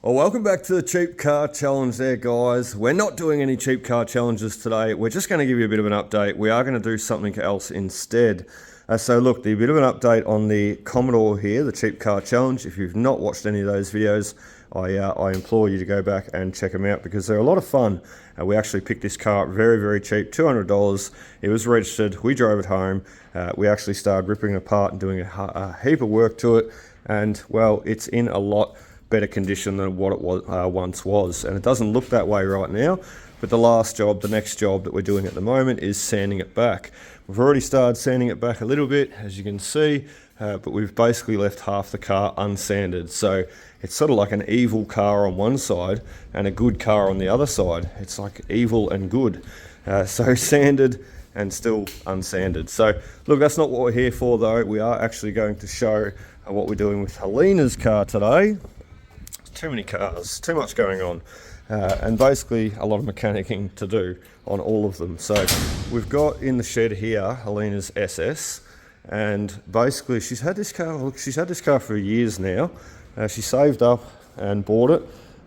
Well, welcome back to the cheap car challenge there, guys. We're not doing any cheap car challenges today. We're just going to give you a bit of an update. We are going to do something else instead. So look, the bit of an update on the Commodore here, the cheap car challenge. If you've not watched any of those videos, I implore you to go back and check them out because they're a lot of fun. We actually picked this car up very, very cheap, $200. It was registered. We drove it home. We actually started ripping it apart and doing a heap of work to it. And well, it's in a lot better condition than what it was, once was, and it doesn't look that way right now, but the next job that we're doing at the moment is sanding it back. We've already started sanding it back a little bit, as you can see, but we've basically left half the car unsanded, so it's sort of like an evil car on one side and a good car on the other side. It's like evil and good, so sanded and still unsanded. So look, that's not what we're here for though. We are actually going to show what we're doing with Helena's car today. Too many cars, too much going on, and basically a lot of mechanicking to do on all of them. So we've got in the shed here Helena's SS, and basically she's had this car for years now. She saved up and bought it,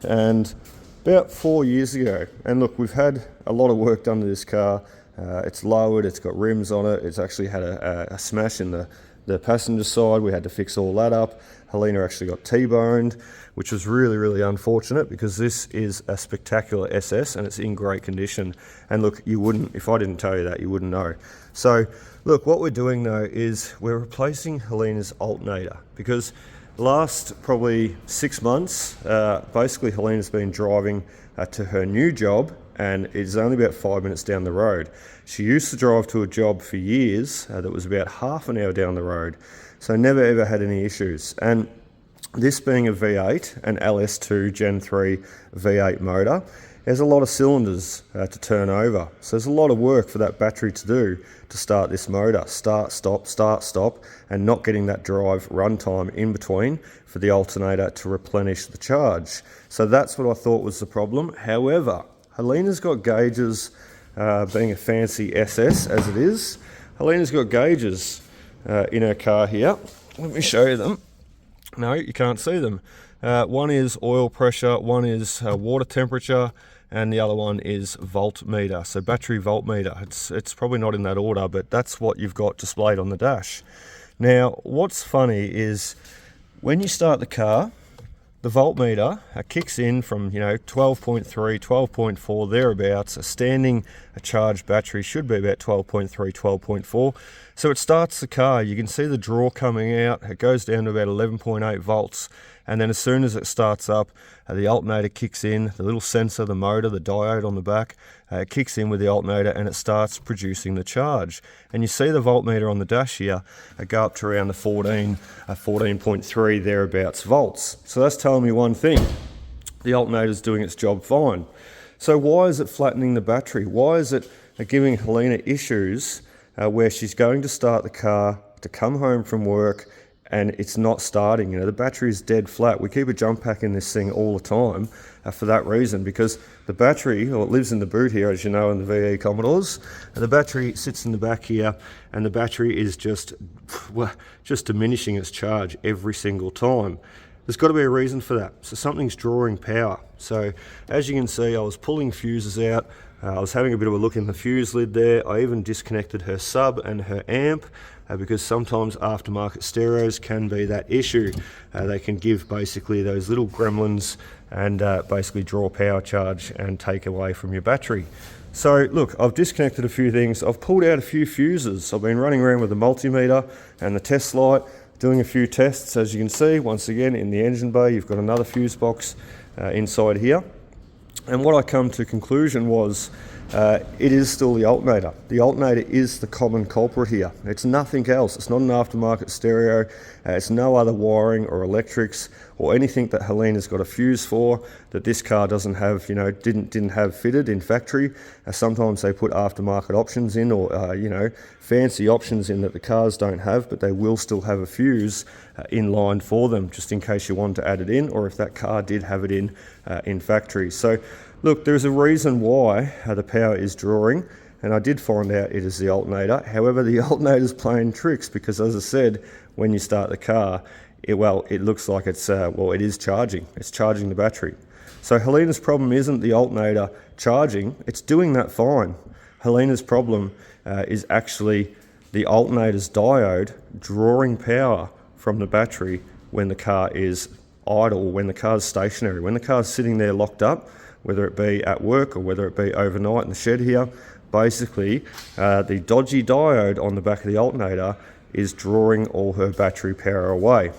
and about 4 years ago. And look, we've had a lot of work done to this car. It's lowered, it's got rims on it, it's actually had a smash in the passenger side. We had to fix all that up. Helena actually got T-boned, which was really, really unfortunate because this is a spectacular SS and it's in great condition. And look, if I didn't tell you that, you wouldn't know. So look, what we're doing though is we're replacing Helena's alternator because last probably 6 months, basically Helena's been driving to her new job, and it's only about 5 minutes down the road. She used to drive to a job for years that was about half an hour down the road, so never ever had any issues. And this being a V8, an LS2 Gen3 V8 motor, there's a lot of cylinders to turn over. So there's a lot of work for that battery to do to start this motor. Start, stop, and not getting that drive runtime in between for the alternator to replenish the charge. So that's what I thought was the problem. However, Helena's got gauges, being a fancy SS as it is. Helena's got gauges in her car here. Let me show you them. No, you can't see them. One is oil pressure, one is water temperature, and the other one is voltmeter, so battery voltmeter. It's probably not in that order, but that's what you've got displayed on the dash. Now, what's funny is when you start the car, the voltmeter kicks in from 12.3, 12.4, thereabouts. A charged battery should be about 12.3, 12.4. So it starts the car. You can see the draw coming out. It goes down to about 11.8 volts. And then as soon as it starts up, the alternator kicks in, the little sensor, the motor, the diode on the back, it kicks in with the alternator and it starts producing the charge. And you see the voltmeter on the dash here go up to around the 14.3 thereabouts volts. So that's telling me one thing: the alternator's doing its job fine. So why is it flattening the battery? Why is it giving Helena issues where she's going to start the car to come home from work and it's not starting? The battery is dead flat. We keep a jump pack in this thing all the time for that reason, because the battery, it lives in the boot here, as you know, in the VE Commodores. And the battery sits in the back here, and the battery is just diminishing its charge every single time. There's got to be a reason for that. So something's drawing power. So as you can see, I was pulling fuses out. I was having a bit of a look in the fuse lid there. I even disconnected her sub and her amp because sometimes aftermarket stereos can be that issue. They can give basically those little gremlins and basically draw power charge and take away from your battery. So look, I've disconnected a few things. I've pulled out a few fuses. I've been running around with the multimeter and the test light, doing a few tests. As you can see, once again, in the engine bay, you've got another fuse box inside here. And what I come to conclusion was it is still the alternator. The alternator is the common culprit here. It's nothing else. It's not an aftermarket stereo. It's no other wiring or electrics or anything that Helena's got a fuse for that this car doesn't have, didn't have fitted in factory. Sometimes they put aftermarket options in or, fancy options in that the cars don't have, but they will still have a fuse in line for them, just in case you wanted to add it in, or if that car did have it in factory. So look, there's a reason why the power is drawing, and I did find out it is the alternator. However, the alternator's playing tricks because, as I said, when you start the car, it looks like it's, well, it is charging. It's charging the battery. So Helena's problem isn't the alternator charging, it's doing that fine. Helena's problem is actually the alternator's diode drawing power from the battery when the car is idle, when the car's stationary, when the car's sitting there locked up, whether it be at work or whether it be overnight in the shed here. Basically, the dodgy diode on the back of the alternator is drawing all her battery power away.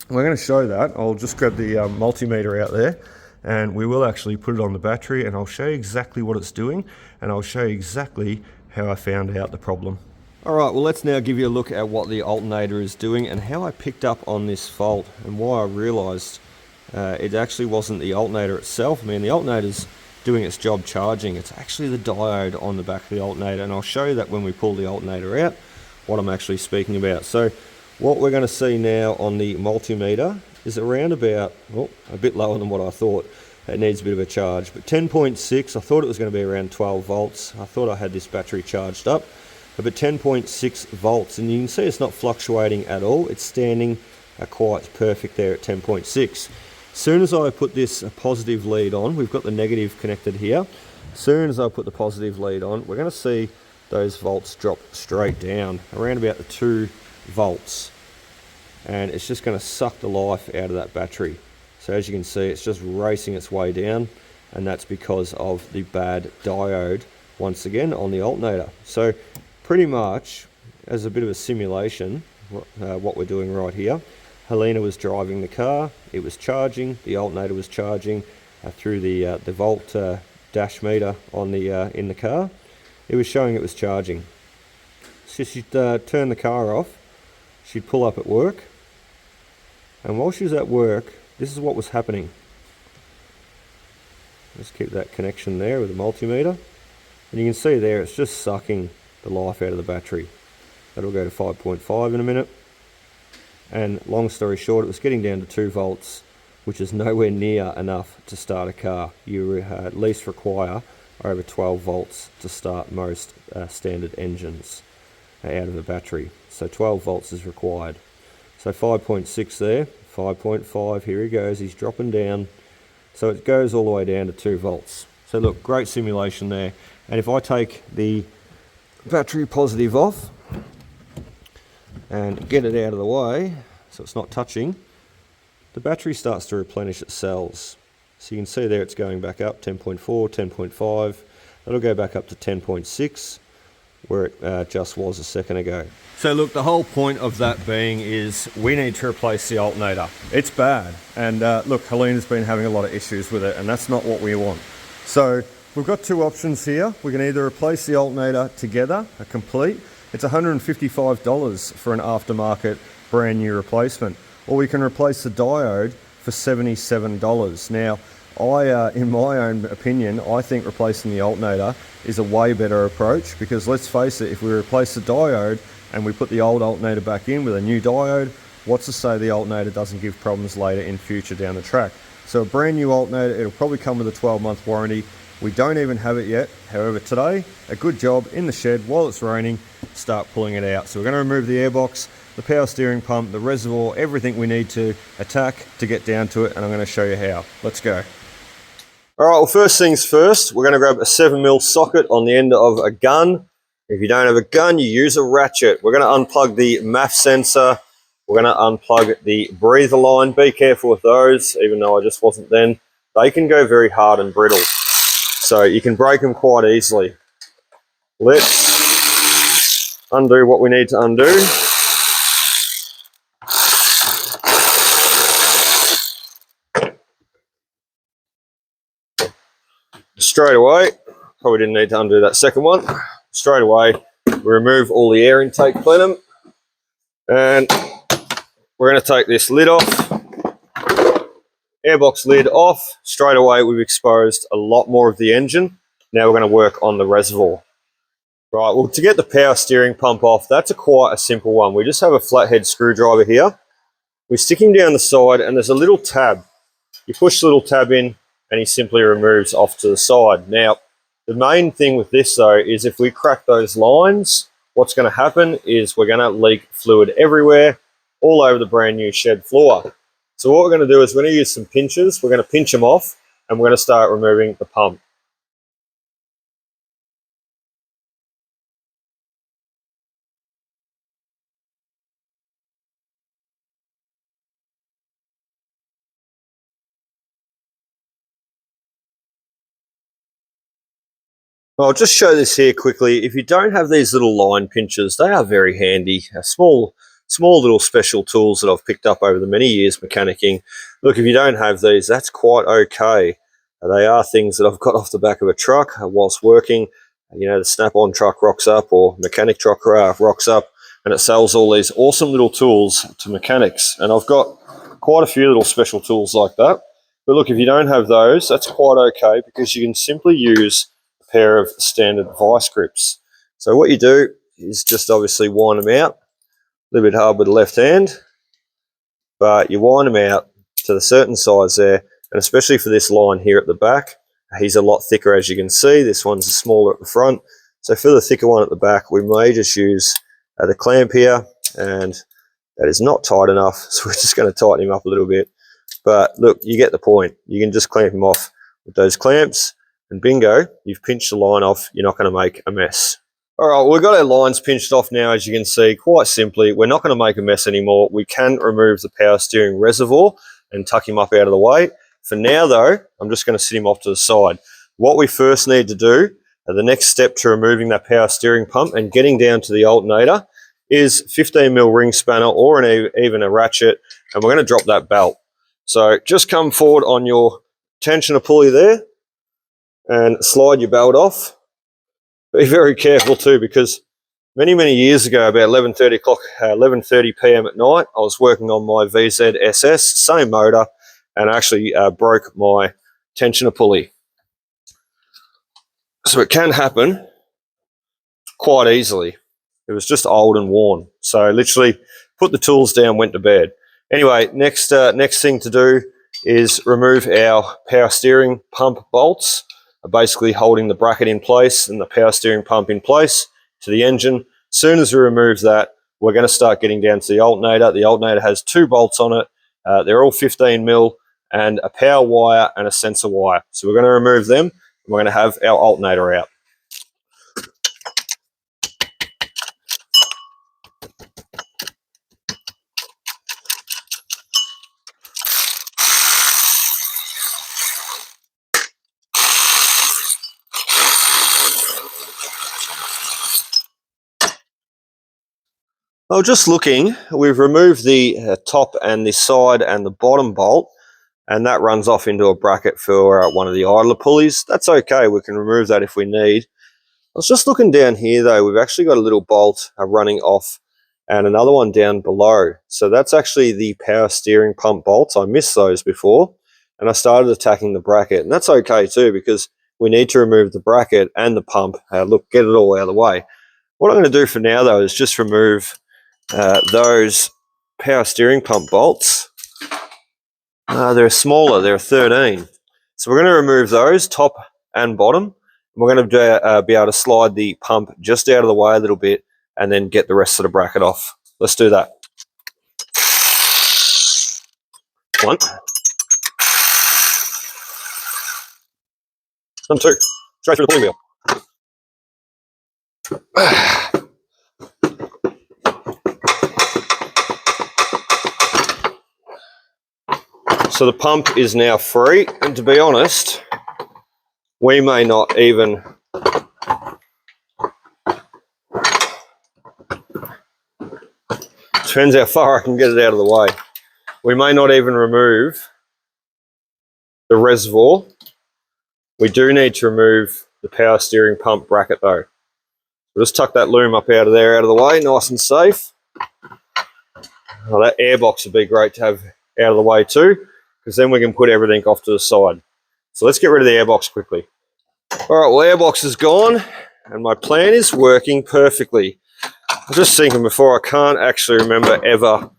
We're going to show that. I'll just grab the multimeter out there and we will actually put it on the battery, and I'll show you exactly what it's doing, and I'll show you exactly how I found out the problem. Alright, well, let's now give you a look at what the alternator is doing and how I picked up on this fault and why I realised it actually wasn't the alternator itself. I mean, the alternator's doing its job charging. It's actually the diode on the back of the alternator, and I'll show you that when we pull the alternator out, what I'm actually speaking about. So what we're going to see now on the multimeter is around about, well, a bit lower than what I thought. It needs a bit of a charge, but 10.6, I thought it was going to be around 12 volts. I thought I had this battery charged up, but 10.6 volts, and you can see it's not fluctuating at all. It's standing quite perfect there at 10.6. As soon as I put this positive lead on, we've got the negative connected here. As soon as I put the positive lead on, we're going to see those volts drop straight down, around about the 2 volts. And it's just going to suck the life out of that battery. So as you can see, it's just racing its way down, and that's because of the bad diode, once again, on the alternator. So pretty much, as a bit of a simulation, what we're doing right here, Helena was driving the car, it was charging, the alternator was charging through the volt dash meter on the in the car. It was showing it was charging. So she'd turn the car off, she'd pull up at work, and while she was at work, this is what was happening. Let's keep that connection there with the multimeter. And you can see there, it's just sucking the life out of the battery. That'll go to 5.5 in a minute. And long story short, it was getting down to 2 volts, which is nowhere near enough to start a car. You at least require over 12 volts to start most standard engines out of a battery. So 12 volts is required. So 5.6 there, 5.5, here he goes, he's dropping down. So it goes all the way down to 2 volts. So look, great simulation there. And if I take the battery positive off and get it out of the way so it's not touching, the battery starts to replenish its cells. So you can see there it's going back up, 10.4, 10.5, that'll go back up to 10.6 where it just was a second ago. So look, the whole point of that being is we need to replace the alternator. It's bad, and look, Helena's been having a lot of issues with it, and that's not what we want. So we've got 2 options here. We can either replace the alternator together, a complete. It's $155 for an aftermarket brand new replacement. Or we can replace the diode for $77. Now, in my own opinion, I think replacing the alternator is a way better approach, because let's face it, if we replace the diode and we put the old alternator back in with a new diode, what's to say the alternator doesn't give problems later in future down the track? So a brand new alternator, it'll probably come with a 12-month warranty. We don't even have it yet. However, today, a good job in the shed while it's raining, start pulling it out. So we're going to remove the airbox, the power steering pump, the reservoir, everything we need to attack to get down to it, and I'm going to show you how. Let's go. Alright, well, first things first, we're going to grab a 7mm socket on the end of a gun. If you don't have a gun, you use a ratchet. We're going to unplug the MAF sensor. We're going to unplug the breather line. Be careful with those, even though I just wasn't then. They can go very hard and brittle, so you can break them quite easily. Let's undo what we need to undo. Straight away, probably didn't need to undo that second one. Straight away, we remove all the air intake plenum, and we're going to take this lid off, airbox lid off. Straight away, we've exposed a lot more of the engine. Now we're going to work on the reservoir. Right, well, to get the power steering pump off, that's quite a simple one. We just have a flathead screwdriver here. We stick him down the side, and there's a little tab. You push the little tab in, and he simply removes off to the side. Now, the main thing with this though is if we crack those lines, what's going to happen is we're going to leak fluid everywhere, all over the brand new shed floor. So what we're going to do is we're going to use some pinchers. We're going to pinch them off and we're going to start removing the pump. I'll just show this here quickly. If you don't have these little line pinchers, they are very handy. Small little special tools that I've picked up over the many years mechanicking. Look, if you don't have these, that's quite okay. They are things that I've got off the back of a truck whilst working. You know, the Snap-on truck rocks up or mechanic truck rocks up, and it sells all these awesome little tools to mechanics. And I've got quite a few little special tools like that. But look, if you don't have those, that's quite okay because you can simply use pair of standard vice grips. So what you do is just obviously wind them out. A little bit hard with the left hand, but you wind them out to the certain size there, and especially for this line here at the back, he's a lot thicker as you can see. This one's smaller at the front. So for the thicker one at the back, we may just use the clamp here, and that is not tight enough, so we're just going to tighten him up a little bit. But look, you get the point. You can just clamp him off with those clamps, and bingo, you've pinched the line off. You're not going to make a mess. All right, we've got our lines pinched off now, as you can see, quite simply. We're not going to make a mess anymore. We can remove the power steering reservoir and tuck him up out of the way. For now, though, I'm just going to sit him off to the side. What we first need to do, the next step to removing that power steering pump and getting down to the alternator, is 15mm ring spanner or even a ratchet, and we're going to drop that belt. So just come forward on your tensioner pulley there, and slide your belt off. Be very careful too, because many years ago, about 11:30 p.m. at night, I was working on my VZ SS, same motor, and I actually broke my tensioner pulley. So it can happen quite easily. It was just old and worn. So literally put the tools down, went to bed. Anyway, next thing to do is remove our power steering pump bolts. Basically holding the bracket in place and the power steering pump in place to the engine. As soon as we remove that, we're going to start getting down to the alternator. The alternator has 2 bolts on it. They're all 15mm, and a power wire and a sensor wire. So we're going to remove them, and we're going to have our alternator out. Well, just looking, we've removed the top and the side and the bottom bolt, and that runs off into a bracket for one of the idler pulleys. That's okay, we can remove that if we need. I was just looking down here though, we've actually got a little bolt running off and another one down below. So that's actually the power steering pump bolts. I missed those before, and I started attacking the bracket, and that's okay too because we need to remove the bracket and the pump. Look, get it all out of the way. What I'm going to do for now though is just remove those power steering pump bolts. They're smaller, they're 13. So we're going to remove those, top and bottom. We're going to be able to slide the pump just out of the way a little bit and then get the rest of the bracket off. Let's do that. 1 and 2. Straight through the pulling wheel. So the pump is now free, and to be honest, we may not even depends how far I can get it out of the way. We may not even remove the reservoir. We do need to remove the power steering pump bracket though. We'll just tuck that loom up out of there, out of the way, nice and safe. Well, that airbox would be great to have out of the way too, because then we can put everything off to the side. So let's get rid of the airbox quickly. All right, well, airbox is gone, and my plan is working perfectly. I was just thinking before, I can't actually remember ever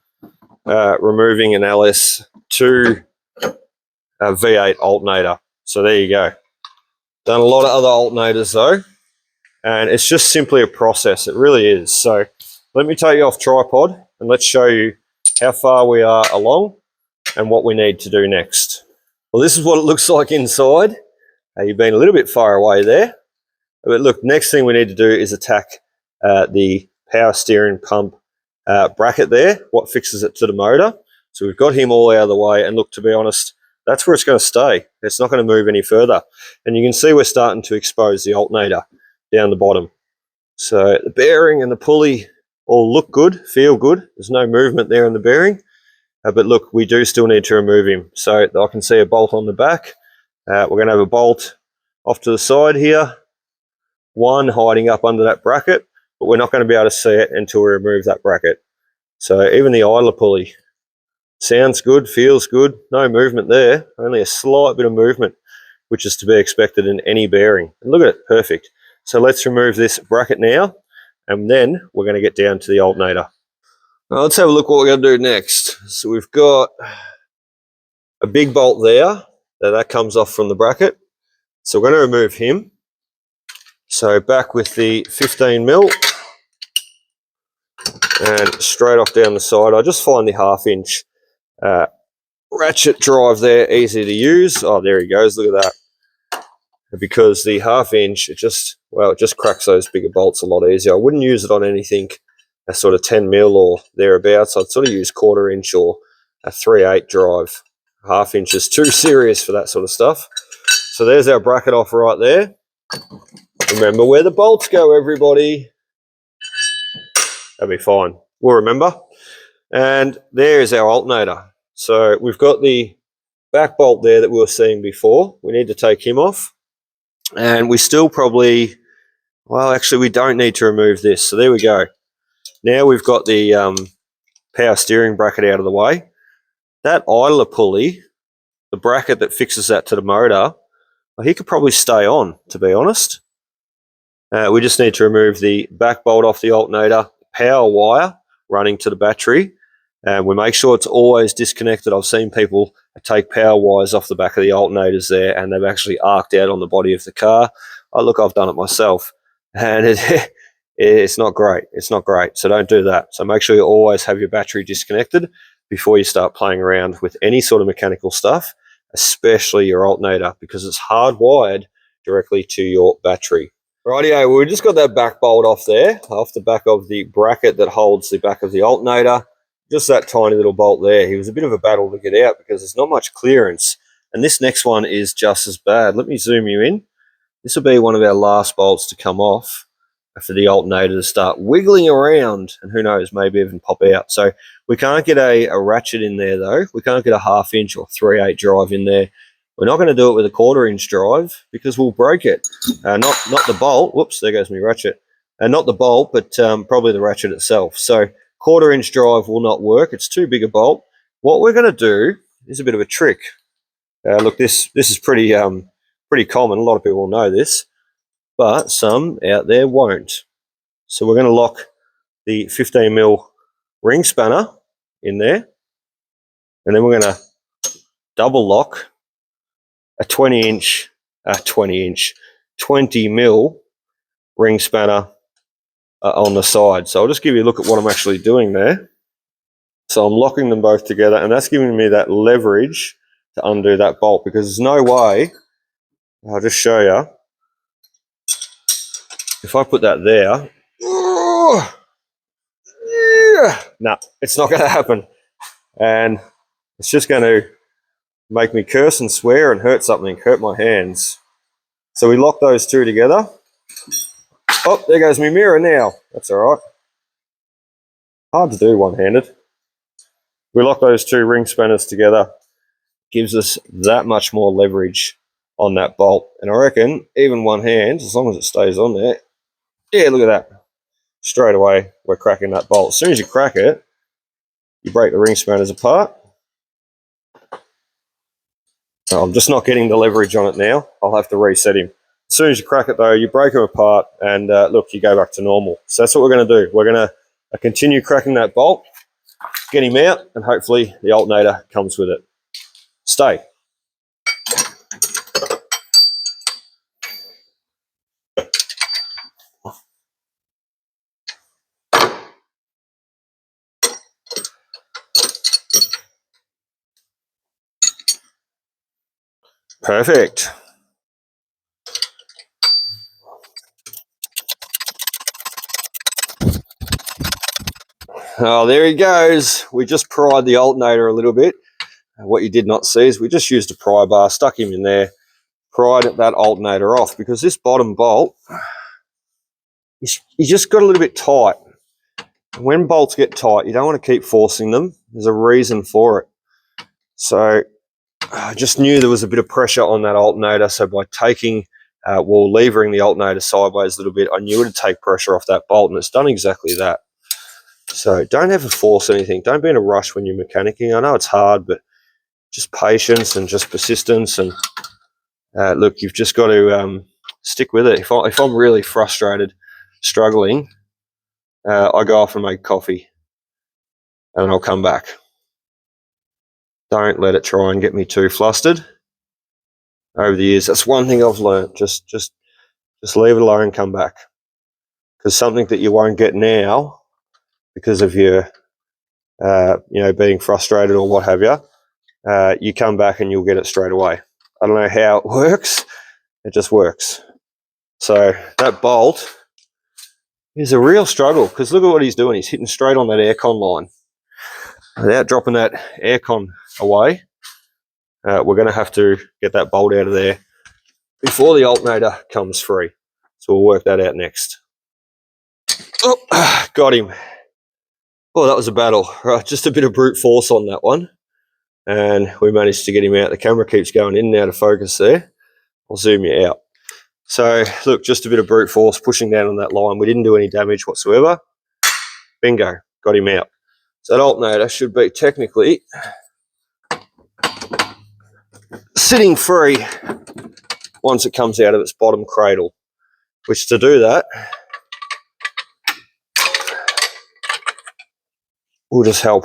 removing an LS2 V8 alternator. So there you go. Done a lot of other alternators though, and it's just simply a process. It really is. So let me take you off tripod and let's show you how far we are along and what we need to do next. Well, this is what it looks like inside. You've been a little bit far away there. But look, next thing we need to do is attack the power steering pump bracket there, what fixes it to the motor. So we've got him all out of the way, and look, to be honest, that's where it's going to stay. It's not going to move any further. And you can see we're starting to expose the alternator down the bottom. So the bearing and the pulley all look good, feel good. There's no movement there in the bearing. But look, we do still need to remove him. So I can see a bolt on the back. We're going to have a bolt off to the side here. One hiding up under that bracket, but we're not going to be able to see it until we remove that bracket. So even the idler pulley sounds good, feels good, no movement there, only a slight bit of movement, which is to be expected in any bearing. And look at it, perfect. So let's remove this bracket now, and then we're going to get down to the alternator. Now let's have a look what we're going to do next. So we've got a big bolt there, that comes off from the bracket. So we're going to remove him. So back with the 15mm and straight off down the side. I just find the 1/2 inch ratchet drive there easy to use. Oh, there he goes, look at that. Because the 1/2 inch, it just cracks those bigger bolts a lot easier. I wouldn't use it on anything a sort of 10mm or thereabouts. I'd sort of use 1/4 inch or a 3/8 drive. 1/2 inch is too serious for that sort of stuff. So there's our bracket off right there. Remember where the bolts go, everybody. That'll be fine. We'll remember. And there is our alternator. So we've got the back bolt there that we were seeing before. We need to take him off. And we still probably, well, actually we don't need to remove this. So there we go. Now we've got the power steering bracket out of the way. That idler pulley, the bracket that fixes that to the motor, well, he could probably stay on, to be honest. We just need to remove the back bolt off the alternator, power wire running to the battery, and we make sure it's always disconnected. I've seen people take power wires off the back of the alternators there, and they've actually arced out on the body of the car. Oh, look, I've done it myself, and it's not great. It's not great, so don't do that. So make sure you always have your battery disconnected before you start playing around with any sort of mechanical stuff, especially your alternator, because it's hardwired directly to your battery. Rightio, we just got that back bolt off there, off the back of the bracket that holds the back of the alternator. Just that tiny little bolt there. He was a bit of a battle to get out because there's not much clearance. And this next one is just as bad. Let me zoom you in. This will be one of our last bolts to come off for the alternator to start wiggling around, and who knows, maybe even pop out. So we can't get a ratchet in there though. We can't get a 1/2 inch or 3/8 drive in there. We're not going to do it with a 1/4 inch drive because we'll break it. Not the bolt. Whoops, there goes my ratchet. Not the bolt, but probably the ratchet itself. So 1/4 inch drive will not work. It's too big a bolt. What we're going to do is a bit of a trick. Look, this is pretty common. A lot of people will know this, but some out there won't. So we're going to lock the 15mm ring spanner in there, and then we're going to double lock a 20mm ring spanner on the side. So I'll just give you a look at what I'm actually doing there. So I'm locking them both together, and that's giving me that leverage to undo that bolt, because there's no way, I'll just show you, if I put that there, no, it's not going to happen. And it's just going to make me curse and swear and hurt my hands. So we lock those two together. Oh, there goes my mirror now. That's all right. Hard to do one-handed. We lock those two ring spanners together. Gives us that much more leverage on that bolt. And I reckon even one hand, as long as it stays on there, yeah, look at that. Straight away, we're cracking that bolt. As soon as you crack it, you break the ring spanners apart. I'm just not getting the leverage on it now. I'll have to reset him. As soon as you crack it though, you break them apart, and look, you go back to normal. So that's what we're going to do. We're going to continue cracking that bolt, get him out, and hopefully the alternator comes with it. Stay. Perfect. Oh, there he goes. We just pried the alternator a little bit. What you did not see is we just used a pry bar, stuck him in there, pried that alternator off, because this bottom bolt, you just got a little bit tight. When bolts get tight, you don't want to keep forcing them. There's a reason for it. So I just knew there was a bit of pressure on that alternator, so by taking, levering the alternator sideways a little bit, I knew it would take pressure off that bolt, and it's done exactly that. So don't ever force anything. Don't be in a rush when you're mechanicking. I know it's hard, but just patience and just persistence. And look, you've just got to stick with it. If I'm really frustrated, struggling, I go off and make coffee, and I'll come back. Don't let it try and get me too flustered. Over the years, that's one thing I've learned. Just leave it alone and come back. Because something that you won't get now, because of your, being frustrated or what have you, you come back and you'll get it straight away. I don't know how it works. It just works. So that bolt is a real struggle, because look at what he's doing. He's hitting straight on that aircon line. Without dropping that aircon away, we're going to have to get that bolt out of there before the alternator comes free. So we'll work that out next. Oh, got him. Oh, that was a battle. Right, just a bit of brute force on that one. And we managed to get him out. The camera keeps going in and out of focus there. I'll zoom you out. So, look, just a bit of brute force pushing down on that line. We didn't do any damage whatsoever. Bingo, got him out. So that alternator should be technically sitting free once it comes out of its bottom cradle, which to do that, will just help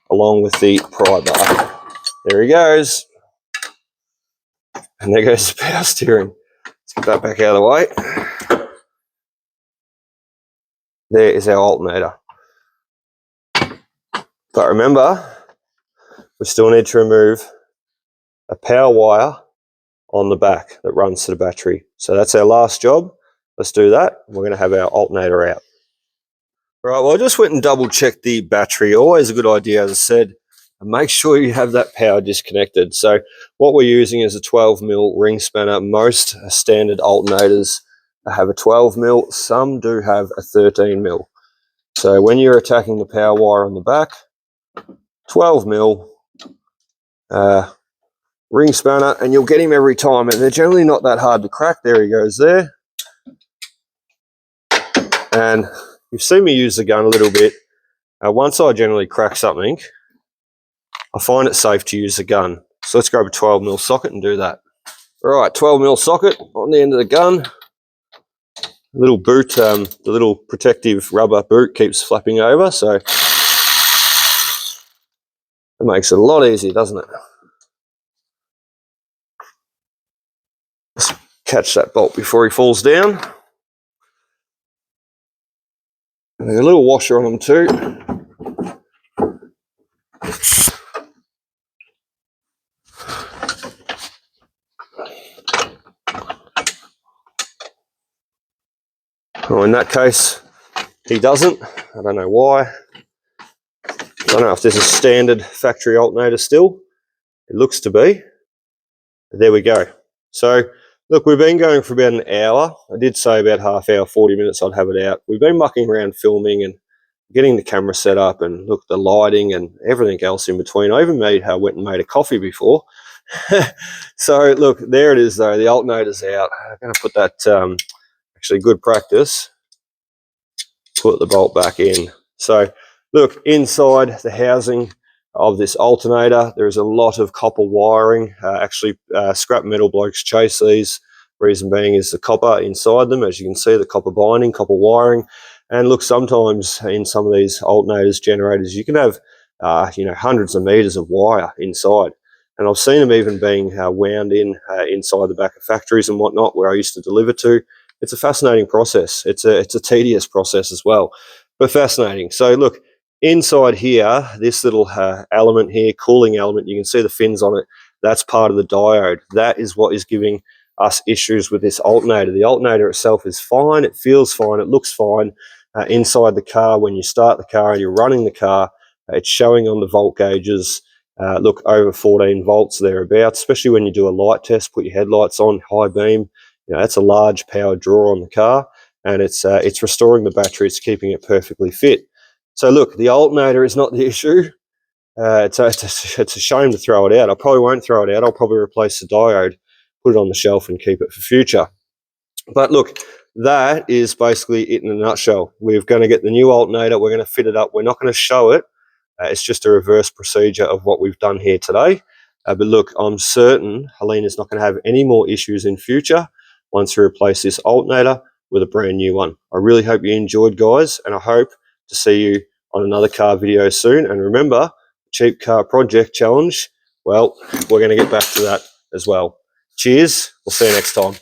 along with the pry bar. There he goes. And there goes the power steering. Let's get that back out of the way. There is our alternator. But remember, we still need to remove a power wire on the back that runs to the battery. So that's our last job. Let's do that. We're going to have our alternator out. Right, well, I just went and double checked the battery. Always a good idea, as I said, and make sure you have that power disconnected. So what we're using is a 12mm ring spanner. Most standard alternators have a 12mm. Some do have a 13mm. So when you're attacking the power wire on the back, 12mm ring spanner, and you'll get him every time. And they're generally not that hard to crack. There he goes there. And you've seen me use the gun a little bit. Once I generally crack something, I find it safe to use the gun. So let's grab a 12mm socket and do that. All right, 12mm socket on the end of the gun. The little boot, the little protective rubber boot keeps flapping over, so it makes it a lot easier, doesn't it? Let's catch that bolt before he falls down. And there's a little washer on them too. Well, in that case, he doesn't. I don't know why. I don't know if this is standard factory alternator still. It looks to be. But there we go. So, look, we've been going for about an hour. I did say about half hour, 40 minutes I'd have it out. We've been mucking around filming and getting the camera set up, and look, the lighting and everything else in between. I even went and made a coffee before. So, look, there it is though. The alternator's out. I'm going to put that, actually good practice, put the bolt back in. So, look, inside the housing of this alternator, there is a lot of copper wiring. Scrap metal blokes chase these. Reason being is the copper inside them. As you can see, the copper binding, copper wiring. And look, sometimes in some of these alternators, generators, you can have, hundreds of meters of wire inside. And I've seen them even being wound inside the back of factories and whatnot, where I used to deliver to. It's a fascinating process. It's a tedious process as well, but fascinating. So look, inside here, this little element here, cooling element, you can see the fins on it. That's part of the diode. That is what is giving us issues with this alternator. The alternator itself is fine, it feels fine, it looks fine inside the car. When you start the car and you're running the car, it's showing on the volt gauges, look, over 14 volts thereabouts, especially when you do a light test, put your headlights on, high beam, that's a large power draw on the car, and it's restoring the battery, it's keeping it perfectly fit. So look, the alternator is not the issue. It's a shame to throw it out. I probably won't throw it out. I'll probably replace the diode, put it on the shelf and keep it for future. But look, that is basically it in a nutshell. We're going to get the new alternator. We're going to fit it up. We're not going to show it. It's just a reverse procedure of what we've done here today. But look, I'm certain Helena's not going to have any more issues in future once we replace this alternator with a brand new one. I really hope you enjoyed, guys, and I hope to see you on another car video soon. And remember, Cheap Car Project Challenge, well, we're going to get back to that as well. Cheers. We'll see you next time.